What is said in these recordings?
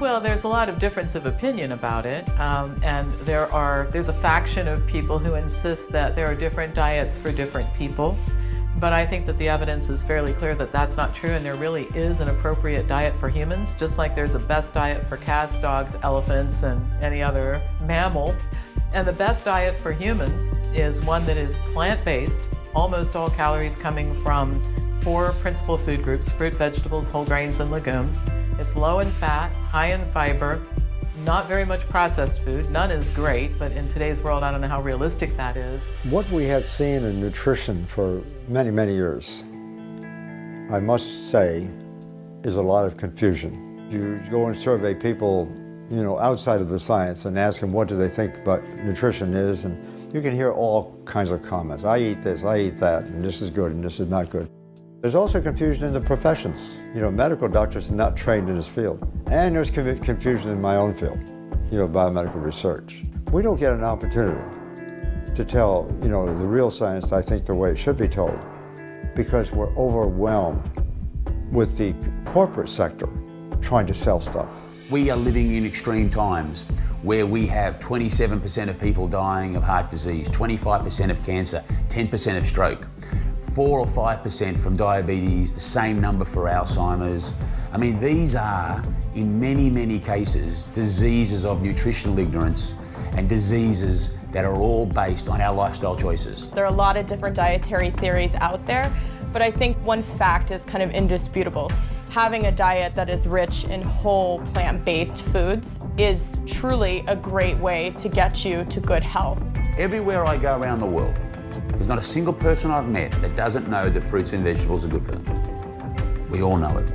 Well, there's a lot of difference of opinion about it, and there's a faction of people who insist that there are different diets for different people. But I think that the evidence is fairly clear that that's not true, and there really is an appropriate diet for humans, just like there's a best diet for cats, dogs, elephants, and any other mammal. And the best diet for humans is one that is plant-based, almost all calories coming from 4 principal food groups: fruit, vegetables, whole grains, and legumes. It's low in fat, high in fiber, not very much processed food. None is great, but in today's world, I don't know how realistic that is. What we have seen in nutrition for many, many years, I must say, is a lot of confusion. You go and survey people, outside of the science and ask them what do they think about nutrition is, and you can hear all kinds of comments. I eat this, I eat that, and this is good and this is not good. There's also confusion in the professions. Medical doctors are not trained in this field. And there's confusion in my own field, biomedical research. We don't get an opportunity to tell, the real science, I think, the way it should be told, because we're overwhelmed with the corporate sector trying to sell stuff. We are living in extreme times where we have 27% of people dying of heart disease, 25% of cancer, 10% of stroke, 4 or 5% from diabetes, the same number for Alzheimer's. I mean, these are, in many, many cases, diseases of nutritional ignorance and diseases that are all based on our lifestyle choices. There are a lot of different dietary theories out there, but I think one fact is kind of indisputable. Having a diet that is rich in whole plant-based foods is truly a great way to get you to good health. Everywhere I go around the world, there's not a single person I've met that doesn't know that fruits and vegetables are good for them. We all know it.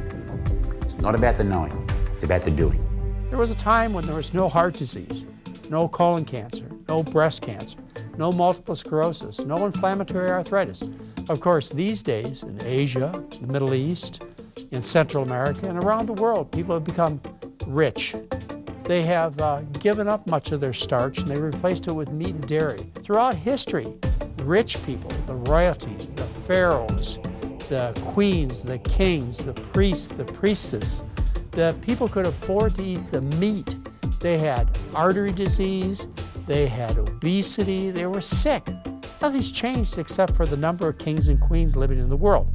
It's not about the knowing, it's about the doing. There was a time when there was no heart disease, no colon cancer, no breast cancer, no multiple sclerosis, no inflammatory arthritis. Of course, these days in Asia, the Middle East, in Central America, and around the world, people have become rich. They have given up much of their starch and they replaced it with meat and dairy. Throughout history, rich people, the royalty, the pharaohs, the queens, the kings, the priests, the priestesses, the people could afford to eat the meat. They had artery disease, they had obesity, they were sick. Nothing's changed except for the number of kings and queens living in the world.